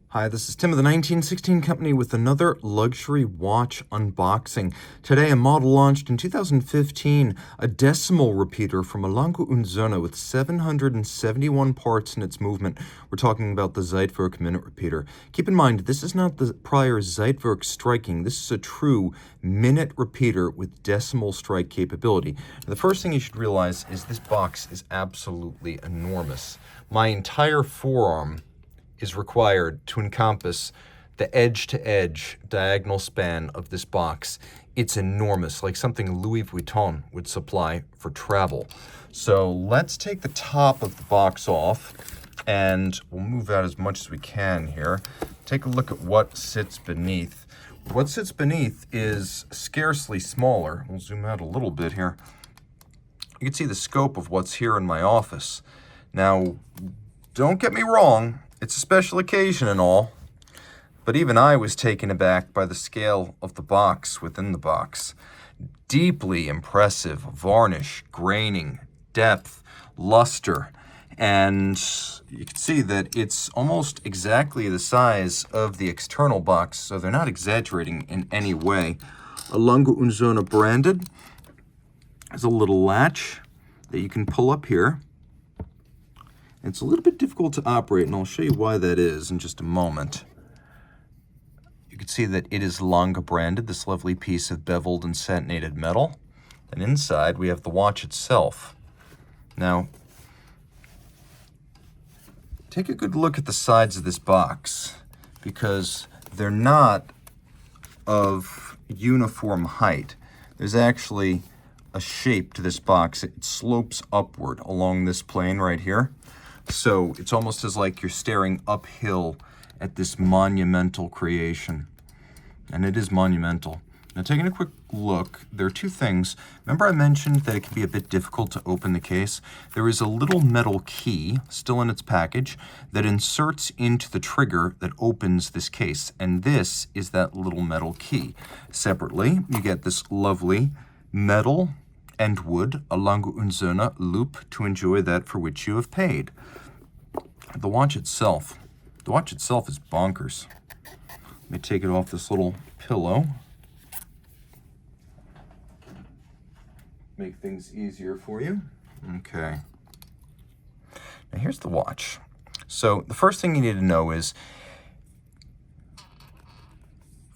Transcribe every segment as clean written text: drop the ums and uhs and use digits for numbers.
Hi, this is Tim of the 1916 Company with another luxury watch unboxing. Today, a model launched in 2015, a decimal repeater from a Lange Sohne with 771 parts in its movement. We're talking about the Zeitwerk minute repeater. Keep in mind, this is not the prior Zeitwerk striking. This is a true minute repeater with decimal strike capability. The first thing you should realize is this box is absolutely enormous. My entire forearm is required to encompass the edge-to-edge diagonal span of this box. It's enormous, like something Louis Vuitton would supply for travel. So let's take the top of the box off, and we'll move out as much as we can here. Take a look at what sits beneath. What sits beneath is scarcely smaller. We'll zoom out a little bit here. You can see the scope of what's here in my office. Now, don't get me wrong, it's a special occasion and all, but even I was taken aback by the scale of the box within the box. Deeply impressive varnish, graining, depth, luster, and you can see that it's almost exactly the size of the external box, so they're not exaggerating in any way. A Lange Sohne branded. There's a little latch that you can pull up here. It's a little bit difficult to operate, and I'll show you why that is in just a moment. You can see that it is Lange branded, this lovely piece of beveled and satinated metal. And inside, we have the watch itself. Now, take a good look at the sides of this box, because they're not of uniform height. There's actually a shape to this box. It slopes upward along this plane right here. So it's almost as like you're staring uphill at this monumental creation. And it is monumental. Now, taking a quick look, there are two things. Remember I mentioned that it can be a bit difficult to open the case? There is a little metal key still in its package that inserts into the trigger that opens this case. And this is that little metal key. Separately, you get this lovely metal and wood, a Lange Sohne loop to enjoy that for which you have paid. The watch itself is bonkers. Let me take it off this little pillow. Make things easier for you. Okay. Now here's the watch. So the first thing you need to know is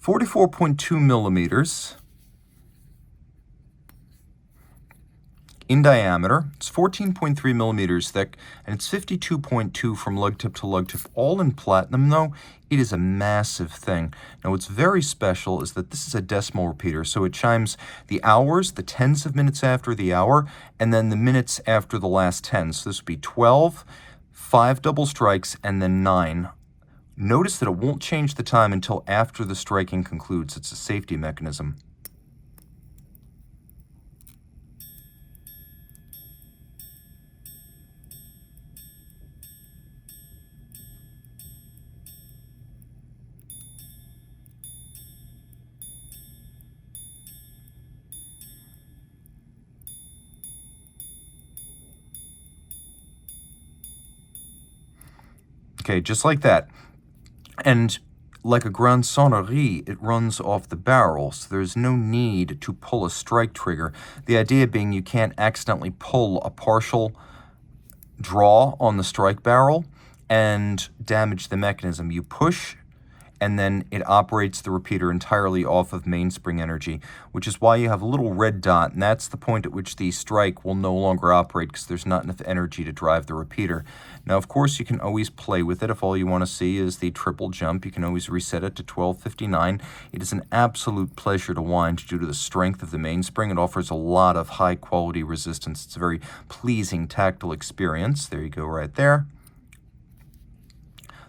44.2 millimeters in diameter. It's 14.3 millimeters thick, and it's 52.2 from lug tip to lug tip, all in platinum though. It is a massive thing. Now what's very special is that this is a decimal repeater, so it chimes the hours, the tens of minutes after the hour, and then the minutes after the last 10. So this would be 12, 5 double strikes, and then 9. Notice that it won't change the time until after the striking concludes. It's a safety mechanism. Okay, just like that. And like a Grande Sonnerie, it runs off the barrel, so there's no need to pull a strike trigger. The idea being you can't accidentally pull a partial draw on the strike barrel and damage the mechanism. You push, and then it operates the repeater entirely off of mainspring energy, which is why you have a little red dot, and that's the point at which the strike will no longer operate because there's not enough energy to drive the repeater. Now, of course, you can always play with it. If all you want to see is the triple jump, you can always reset it to 1259. It is an absolute pleasure to wind due to the strength of the mainspring. It offers a lot of high-quality resistance. It's a very pleasing tactile experience. There you go right there.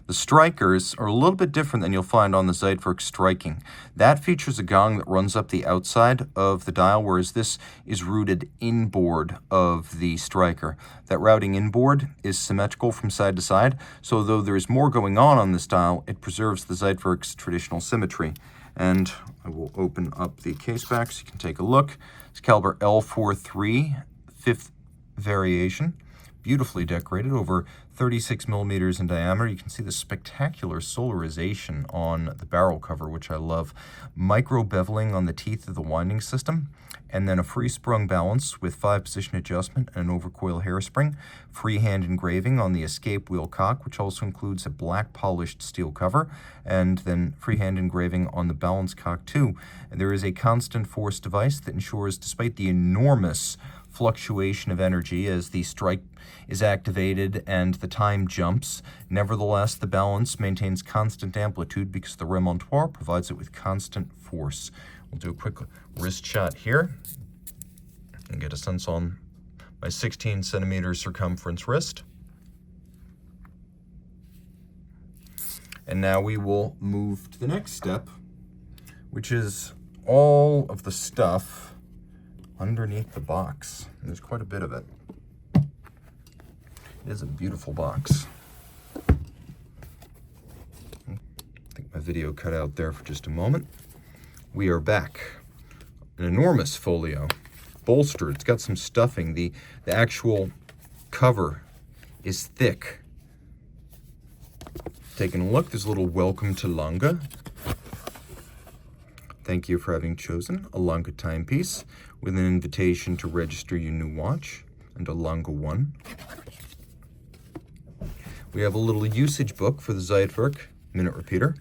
The strikers are a little bit different than you'll find on the Zeitwerk striking. That features a gong that runs up the outside of the dial, whereas this is routed inboard of the striker. That routing inboard is symmetrical from side to side, so though there's more going on this dial, it preserves the Zeitwerk's traditional symmetry. And I will open up the case back so you can take a look. It's caliber L43, 5th variation. beautifully decorated, over 36 millimeters in diameter. You can see the spectacular solarization on the barrel cover, which I love. Micro beveling on the teeth of the winding system, and then a free-sprung balance with 5-position adjustment and an overcoil hairspring. Freehand engraving on the escape wheel cock, which also includes a black polished steel cover, and then freehand engraving on the balance cock too. And there is a constant force device that ensures, despite the enormous fluctuation of energy as the strike is activated and the time jumps, nevertheless the balance maintains constant amplitude because the remontoir provides it with constant force. We'll do a quick wrist shot here and get a sense on my 16 centimeter circumference wrist. And now we will move to the next step, which is all of the stuff underneath the box. There's quite a bit of it. It is a beautiful box. I think my video cut out there for just a moment. We are back. An enormous folio, bolstered. It's got some stuffing. The actual cover is thick. Taking a look, there's a little welcome to Lange. Thank you for having chosen a Lange timepiece with an invitation to register your new watch and a Lange one. We have a little usage book for the Zeitwerk minute repeater.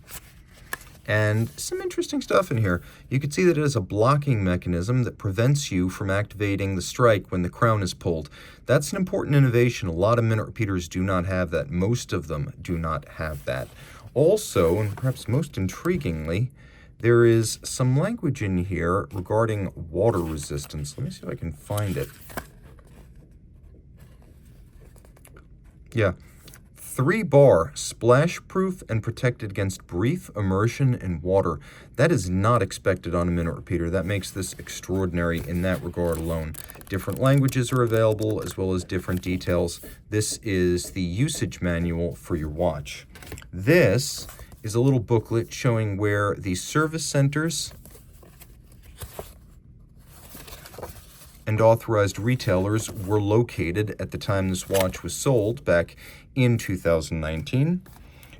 And some interesting stuff in here. You can see that it has a blocking mechanism that prevents you from activating the strike when the crown is pulled. That's an important innovation. A lot of minute repeaters do not have that. Most of them do not have that. Also, and perhaps most intriguingly, there is some language in here regarding water resistance. Let me see if I can find it. Yeah. 3-bar, splash-proof and protected against brief immersion in water. That is not expected on a minute repeater. That makes this extraordinary in that regard alone. Different languages are available as well as different details. This is the usage manual for your watch. This is a little booklet showing where the service centers and authorized retailers were located at the time this watch was sold back in 2019.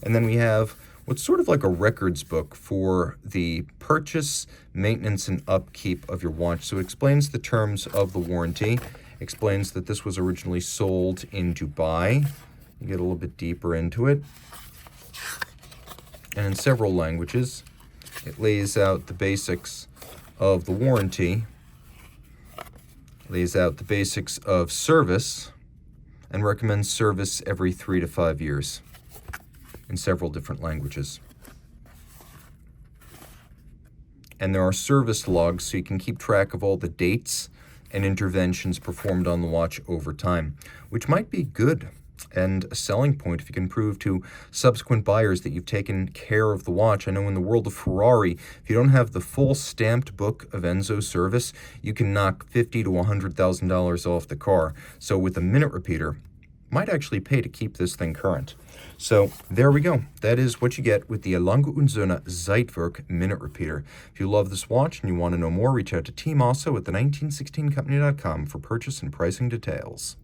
And then we have what's sort of like a records book for the purchase, maintenance, and upkeep of your watch. So it explains the terms of the warranty, explains that this was originally sold in Dubai. You get a little bit deeper into it. And in several languages, it lays out the basics of the warranty, lays out the basics of service, and recommends service every 3 to 5 years in several different languages. And there are service logs so you can keep track of all the dates and interventions performed on the watch over time, which might be good and a selling point if you can prove to subsequent buyers that you've taken care of the watch. I know in the world of Ferrari, if you don't have the full stamped book of Enzo service, you can knock $50,000 to $100,000 off the car. So with a minute repeater, might actually pay to keep this thing current. So there we go. That is what you get with the Lange Sohne Zeitwerk minute repeater. If you love this watch and you want to know more, reach out to Team Mosso at the 1916company.com for purchase and pricing details.